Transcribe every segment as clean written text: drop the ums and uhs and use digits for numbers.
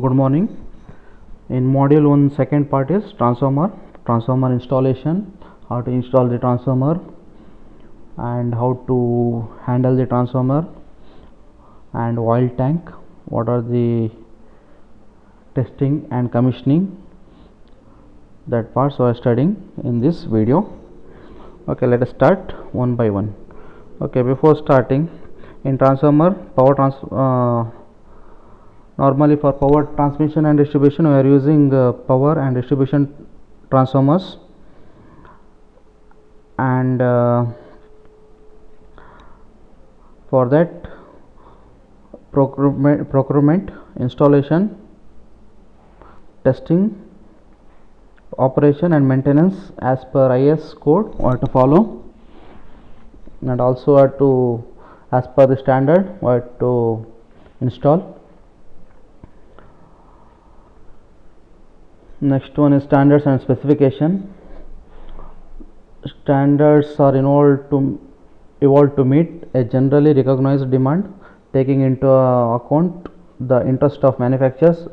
Good morning. In module 1 second part is transformer installation, how to install the transformer and how to handle the transformer and oil tank, what are the testing and commissioning. That parts we are studying in this video. Okay, let us start one by one. Okay, before starting, in transformer normally for power transmission and distribution we are using power and distribution transformers, and for that procurement, installation, testing, operation and maintenance as per IS code we have to follow, and also have to, as per the standard, we have to install. Next one is standards and specification. Standards are evolved to meet a generally recognized demand, taking into account the interest of manufacturers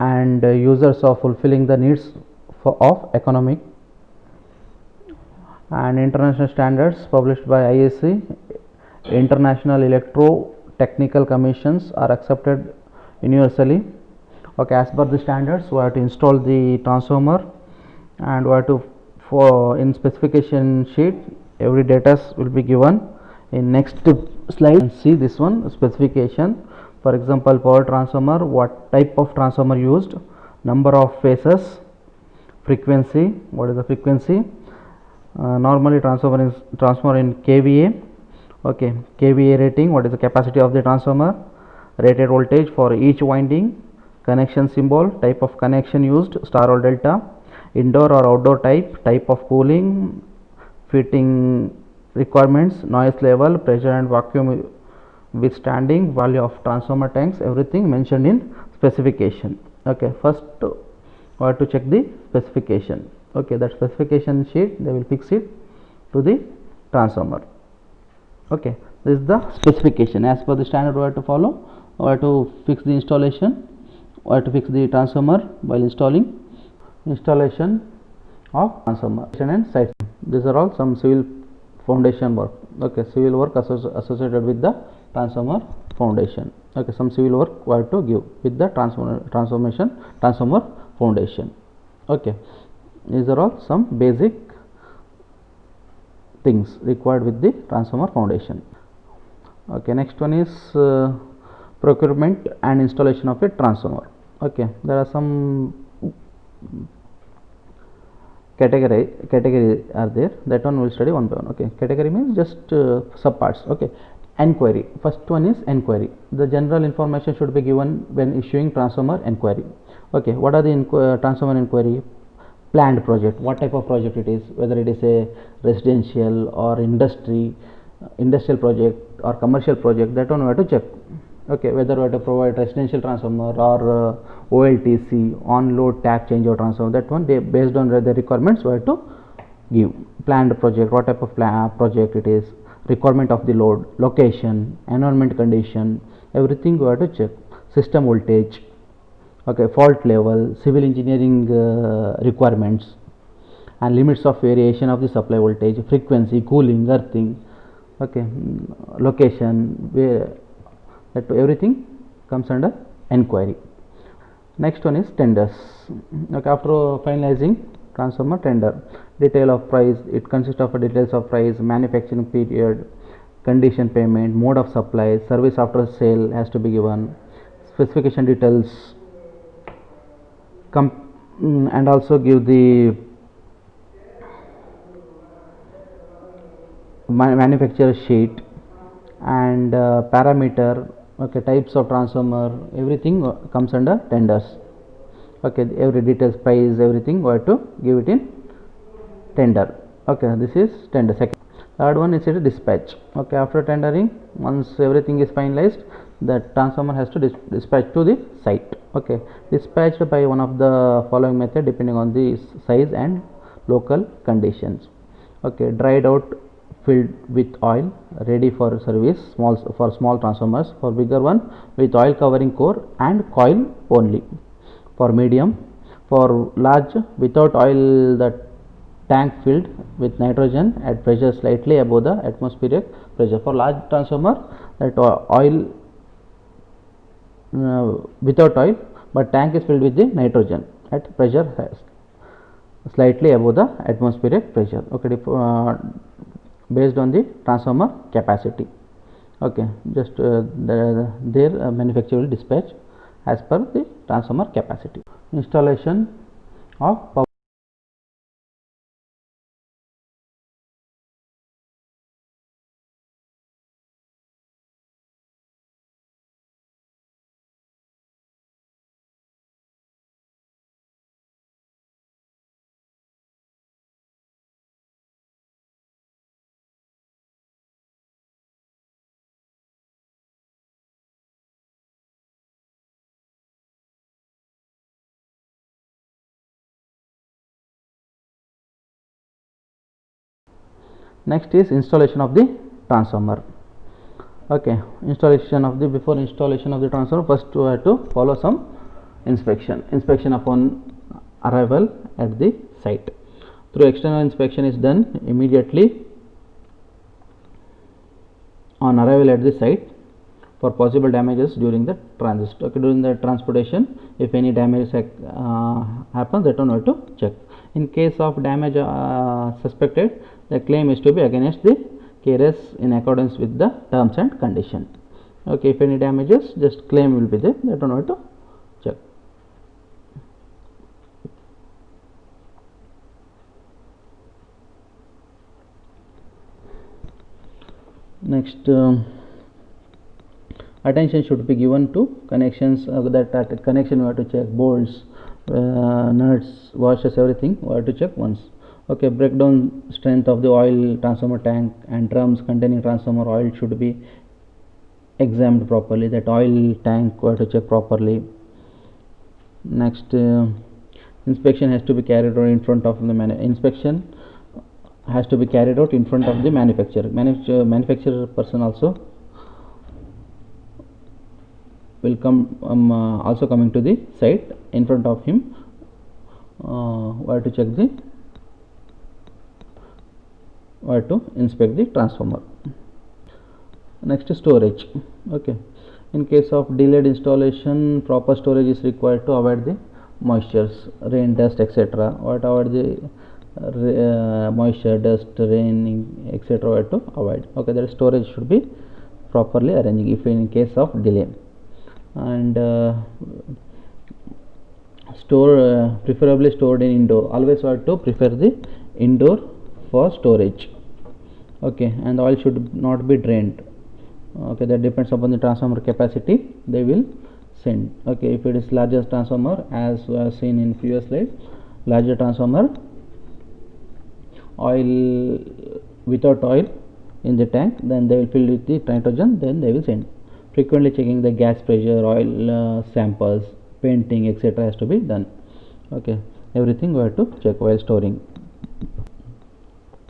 and users of fulfilling the needs of economic and international standards published by IEC, International Electro-Technical Commissions, are accepted universally. Okay, as per the standards we have to install the transformer, and we have to, for in specification sheet every data will be given in next slide. And see this one, specification. For example, power transformer, what type of transformer used, number of phases, frequency, what is the frequency, normally transformer in kVA. Okay, kVA rating, what is the capacity of the transformer, rated voltage for each winding, connection symbol, type of connection used, star or delta, indoor or outdoor type of cooling, fitting requirements, noise level, pressure and vacuum withstanding, value of transformer tanks, everything mentioned in specification. Okay, first we have to check the specification. Okay, that specification sheet they will fix it to the transformer. Okay, this is the specification. As per the standard we have to follow, we have to fix the installation, we have to fix the transformer while installing, installation of transformer and site. These are all some civil foundation work. Okay, civil work associated with the transformer foundation. Okay, some civil work we have to give with the transformer foundation. Okay, these are all some basic things required with the transformer foundation. Okay, next one is procurement and installation of a transformer. Okay, there are some category are there, that one we will study one by one. Okay, category means just sub parts. Okay, enquiry, first one is enquiry. The general information should be given when issuing transformer enquiry. Okay, what are the transformer enquiry? Planned project, what type of project it is, whether it is a residential or industrial project or commercial project, that one we have to check. Okay, whether we have to provide residential transformer or OLTC, on load tap changeover transformer, that one they based on the requirements we have to give. Planned project, what type of project it is, requirement of the load, location, environment condition, everything we have to check. System voltage, okay, fault level, civil engineering requirements and limits of variation of the supply voltage, frequency, cooling, earthing. Okay, location, where that everything comes under enquiry. Next one is tenders. Okay, after finalizing transformer, tender, detail of price, it consists of details of price, manufacturing period, condition payment, mode of supply, service after sale has to be given, specification details, and also give the manufacturer sheet and parameter. Okay, types of transformer, everything comes under tenders. Okay, every details, price, everything we have to give it in tender. Okay, this is tender. Second, third one is dispatch. Okay, after tendering, once everything is finalized, the transformer has to dispatch to the site. Okay, dispatched by one of the following method depending on the size and local conditions. Okay, dried out filled with oil ready for service, for small transformers. For bigger one, with oil covering core and coil only. For medium, for large, without oil, the tank filled with nitrogen at pressure slightly above the atmospheric pressure. For large transformer, that oil without oil, but tank is filled with the nitrogen at pressure slightly above the atmospheric pressure. Okay, based on the transformer capacity. Okay, just their manufacturer will dispatch as per the transformer capacity. Installation of power. Next is installation of the transformer. Okay, before installation of the transformer, first we have to follow some inspection upon arrival at the site. Through external inspection is done immediately on arrival at the site for possible damages during the transit. Okay, during the transportation, if any damage happens, that one we have to check. In case of damage suspected, the claim is to be against the carriers in accordance with the terms and condition. Okay, if any damages, just claim will be there, that one we have to check. Next, attention should be given to connections. That connection we have to check bolts, nuts, washers, everything we have to check once. Okay, breakdown strength of the oil transformer tank and drums containing transformer oil should be examined properly. That oil tank we have to check properly. Next, inspection has to be carried out in front of the inspection has to be carried out in front of the manufacturer. Manufacturer person also will come also coming to the site. In front of him we have to check the to inspect the transformer. Next is storage. Okay, in case of delayed installation, proper storage is required to avoid the moistures, rain, dust, etc. Avoid the moisture, dust, rain, etc. to avoid. Okay, the storage should be properly arranged if in case of delay. And preferably stored in indoor. Always have to prefer the indoor for storage. Okay, and the oil should not be drained. Okay, that depends upon the transformer capacity they will send. Okay, if it is larger transformer, as seen in previous slide, larger transformer, oil without oil in the tank, then they will fill with the nitrogen, then they will send. Frequently checking the gas pressure, oil samples, painting, etc. has to be done. Okay, everything we have to check while storing.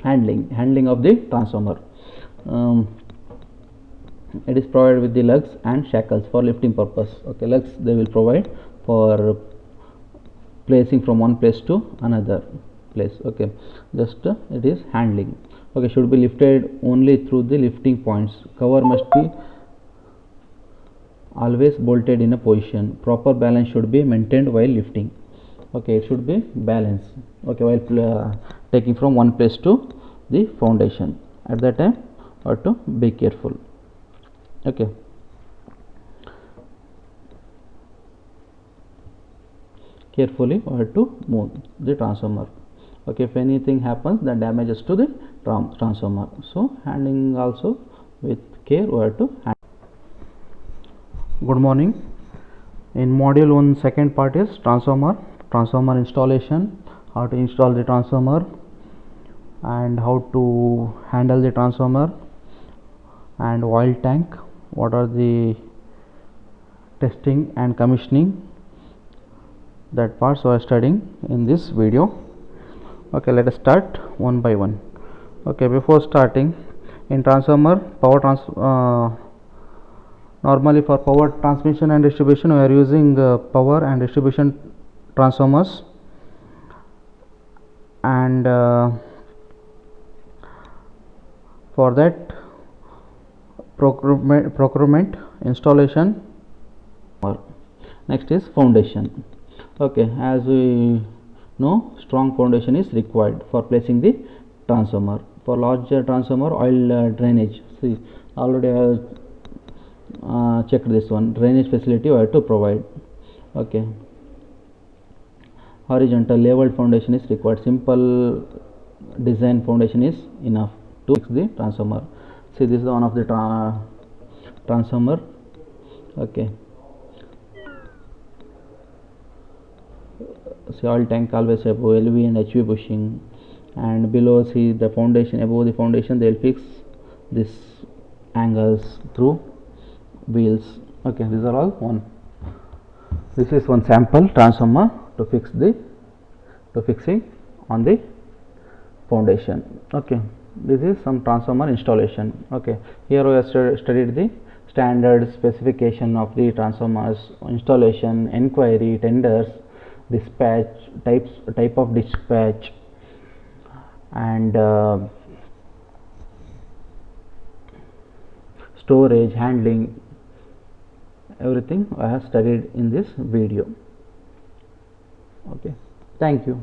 Handling of the transformer. It is provided with the lugs and shackles for lifting purpose. Okay, lugs they will provide for placing from one place to another place. Okay, just it is handling. Okay, should be lifted only through the lifting points. Cover must be always bolted in a position. Proper balance should be maintained while lifting. Okay, it should be balanced. Okay, while taking from one place to the foundation, at that time or to be careful. Okay, carefully or to move the transformer. Okay, if anything happens, then damages to the transformer. So handling also with care or to handle. Good morning. In module 1, second part is transformer installation, how to install the transformer and how to handle the transformer, and oil tank, what are the testing and commissioning. That parts we are studying in this video. Okay, let us start one by one. Okay, before starting, in transformer normally for power transmission and distribution we are using power and distribution transformers, and for that procurement, installation. Next is foundation. Okay, as we know, strong foundation is required for placing the transformer. For larger transformer, oil drainage. See, already I have checked this one. Drainage facility we have to provide. Okay. Horizontal leveled foundation is required. Simple design foundation is enough to fix the transformer. See, this is one of the transformer. Okay. See, oil tank always above LV and HV bushing, and below, see the foundation. Above the foundation they will fix this angles through wheels. Okay, these are all one. This is one sample transformer to fixing on the foundation. Okay, this is some transformer installation. Okay, here we have studied the standard specification of the transformers, installation, inquiry, tenders, dispatch, type of dispatch, and storage, handling. Everything I have studied in this video. Okay, thank you.